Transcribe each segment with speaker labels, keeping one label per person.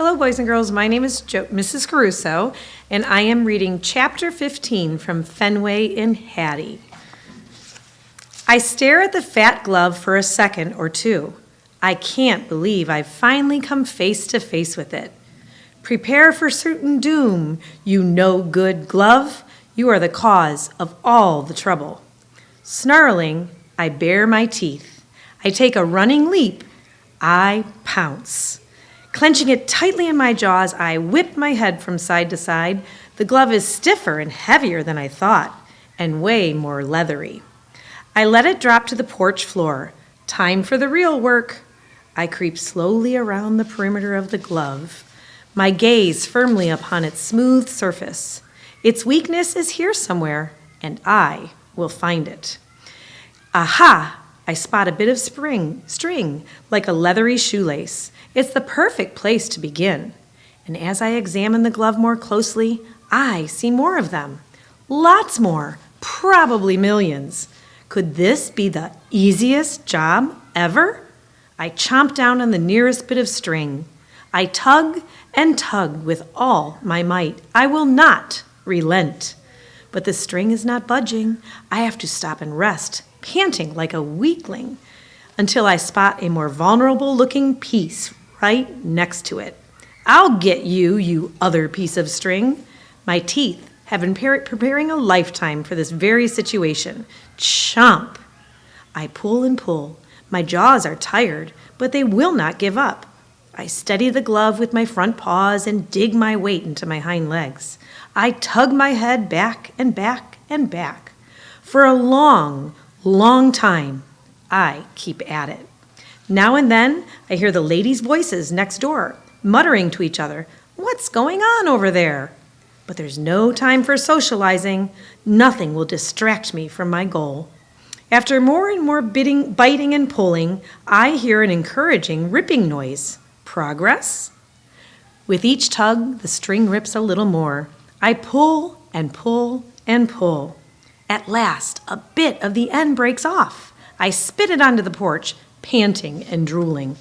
Speaker 1: Hello, boys and girls. My name is Mrs. Caruso, and I am reading Chapter 15 from Fenway and Hattie. I stare at the fat glove for a second or two. I can't believe I've finally come face to face with it. Prepare for certain doom, you no-good glove. You are the cause of all the trouble. Snarling, I bare my teeth. I take a running leap. I pounce. Clenching it tightly in my jaws, I whip my head from side to side. The glove is stiffer and heavier than I thought, and way more leathery. I let it drop to the porch floor. Time for the real work. I creep slowly around the perimeter of the glove, my gaze firmly upon its smooth surface. Its weakness is here somewhere, and I will find it. Aha! I spot a bit of string, like a leathery shoelace. It's the perfect place to begin. And as I examine the glove more closely, I see more of them. Lots more, probably millions. Could this be the easiest job ever? I chomp down on the nearest bit of string. I tug and tug with all my might. I will not relent. But the string is not budging. I have to stop and rest, panting like a weakling, until I spot a more vulnerable-looking piece right next to it. I'll get you, you other piece of string. My teeth have been preparing a lifetime for this very situation. Chomp! I pull and pull. My jaws are tired, but they will not give up. I steady the glove with my front paws and dig my weight into my hind legs. I tug my head back and back and back. For a long time, I keep at it. Now and then, I hear the ladies' voices next door, muttering to each other, "What's going on over there?" But there's no time for socializing. Nothing will distract me from my goal. After more and more biting and pulling, I hear an encouraging ripping noise. Progress? With each tug, the string rips a little more. I pull and pull and pull. At last, a bit of the end breaks off. I spit it onto the porch, panting and drooling.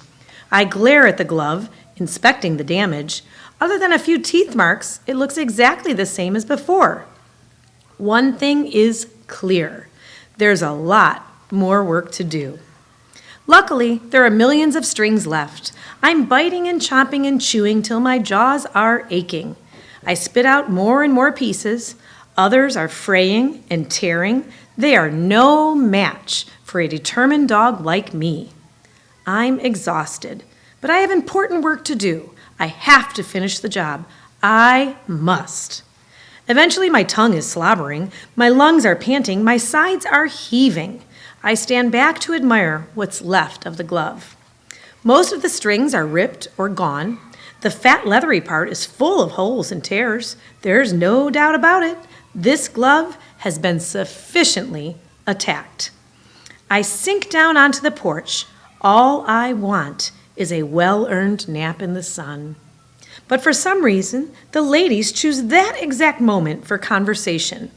Speaker 1: I glare at the glove, inspecting the damage. Other than a few teeth marks, it looks exactly the same as before. One thing is clear. There's a lot more work to do. Luckily, there are millions of strings left. I'm biting and chomping and chewing till my jaws are aching. I spit out more and more pieces. Others are fraying and tearing. They are no match for a determined dog like me. I'm exhausted, but I have important work to do. I have to finish the job. I must. Eventually, my tongue is slobbering. My lungs are panting. My sides are heaving. I stand back to admire what's left of the glove. Most of the strings are ripped or gone. The fat leathery part is full of holes and tears. There's no doubt about it. This glove has been sufficiently attacked. I sink down onto the porch. All I want is a well-earned nap in the sun. But for some reason, the ladies choose that exact moment for conversation.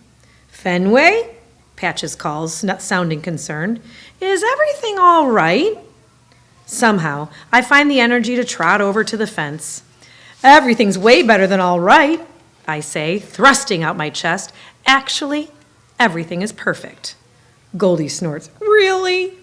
Speaker 1: "Fenway?" Patches calls, not sounding concerned. "Is everything all right?" Somehow, I find the energy to trot over to the fence. "Everything's way better than all right," I say, thrusting out my chest. "Actually, everything is perfect." Goldie snorts. "Really?"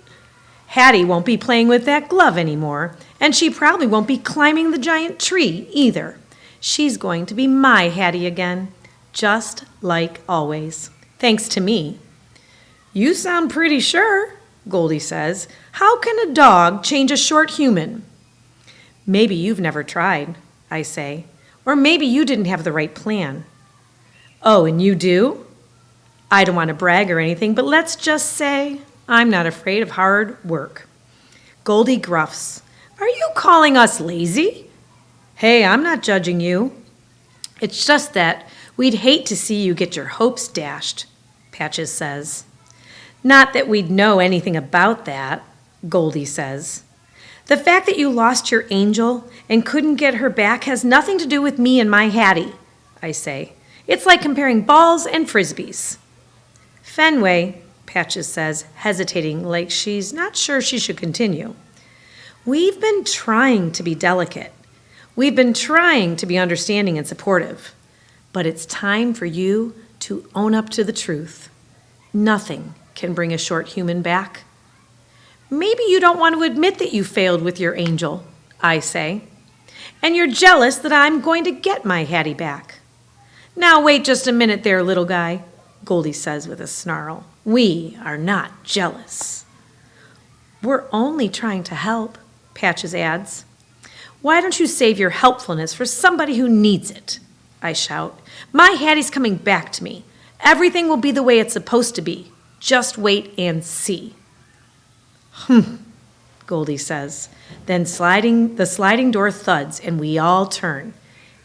Speaker 1: Hattie won't be playing with that glove anymore, and she probably won't be climbing the giant tree either. She's going to be my Hattie again, just like always, thanks to me. "You sound pretty sure," Goldie says. "How can a dog change a short human?" "Maybe you've never tried," I say. "Or maybe you didn't have the right plan." "Oh, and you do?" I don't want to brag or anything, but let's just say I'm not afraid of hard work. Goldie gruffs. "Are you calling us lazy?" "Hey, I'm not judging you. It's just that we'd hate to see you get your hopes dashed," Patches says. "Not that we'd know anything about that," Goldie says. "The fact that you lost your angel and couldn't get her back has nothing to do with me and my Hattie," I say. "It's like comparing balls and frisbees." "Fenway," Patches says, hesitating like she's not sure she should continue. "We've been trying to be delicate. We've been trying to be understanding and supportive, but it's time for you to own up to the truth. Nothing can bring a short human back. Maybe you don't want to admit that you failed with your angel, I say, and you're jealous that I'm going to get my Hattie back. Now wait just a minute there, little guy, Goldie says with a snarl. We are not jealous. We're only trying to help, Patches adds. Why don't you save your helpfulness for somebody who needs it? I shout. My Hattie's coming back to me. Everything will be the way it's supposed to be. Just wait and see. Goldie says. Then the sliding door thuds and we all turn.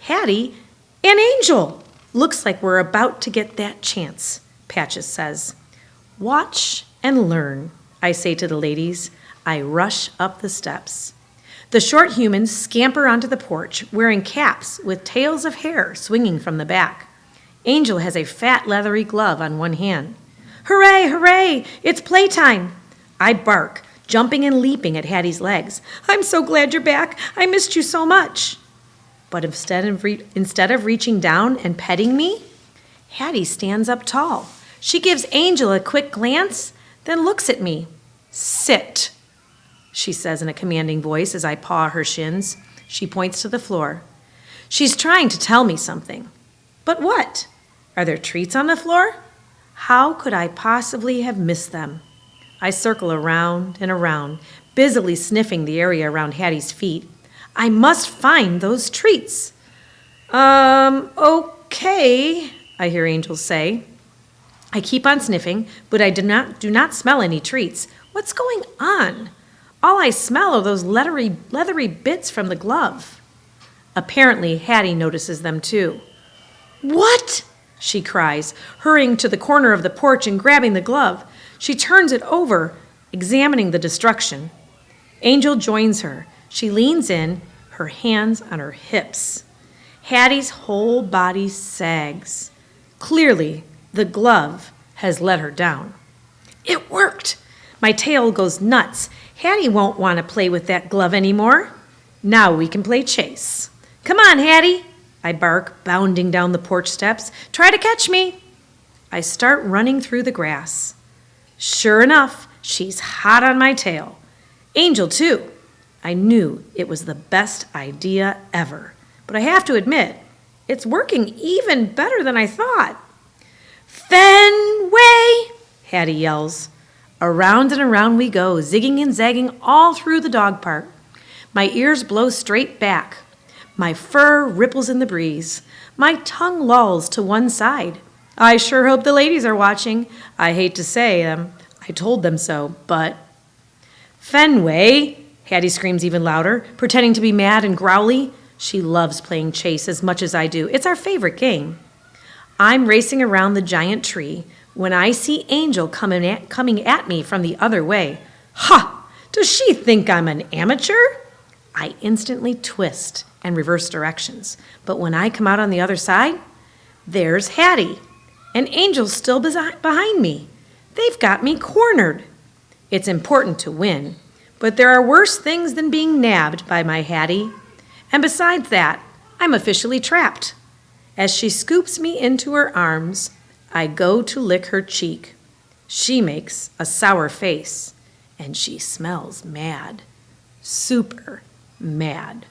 Speaker 1: Hattie, an angel! Looks like we're about to get that chance, Patches says. Watch and learn, I say to the ladies. I rush up the steps. The short humans scamper onto the porch, wearing caps with tails of hair swinging from the back. Angel has a fat, leathery glove on one hand. Hooray, hooray, it's playtime! I bark, jumping and leaping at Hattie's legs. I'm so glad you're back. I missed you so much. But instead of reaching down and petting me, Hattie stands up tall. She gives Angel a quick glance, then looks at me. Sit, she says in a commanding voice as I paw her shins. She points to the floor. She's trying to tell me something. But what? Are there treats on the floor? How could I possibly have missed them? I circle around and around, busily sniffing the area around Hattie's feet. I must find those treats. Okay, I hear Angel say. I keep on sniffing, but I do not smell any treats. What's going on? All I smell are those leathery bits from the glove. Apparently, Hattie notices them too. What? She cries, hurrying to the corner of the porch and grabbing the glove. She turns it over, examining the destruction. Angel joins her. She leans in, her hands on her hips. Hattie's whole body sags. Clearly, the glove has let her down. It worked! My tail goes nuts. Hattie won't want to play with that glove anymore. Now we can play chase. Come on, Hattie, I bark, bounding down the porch steps. Try to catch me. I start running through the grass. Sure enough, she's hot on my tail. Angel, too. I knew it was the best idea ever. But I have to admit, it's working even better than I thought. Fenway, Hattie yells. Around and around we go, zigging and zagging all through the dog park. My ears blow straight back. My fur ripples in the breeze. My tongue lolls to one side. I sure hope the ladies are watching. I hate to say them. I told them so, but... Fenway, Hattie screams even louder, pretending to be mad and growly. She loves playing chase as much as I do. It's our favorite game. I'm racing around the giant tree when I see Angel coming at me from the other way. Ha! Does she think I'm an amateur? I instantly twist and reverse directions. But when I come out on the other side, there's Hattie. And Angel's still behind me. They've got me cornered. It's important to win, but there are worse things than being nabbed by my Hattie. And besides that, I'm officially trapped. As she scoops me into her arms, I go to lick her cheek. She makes a sour face, and she smells mad. Super mad.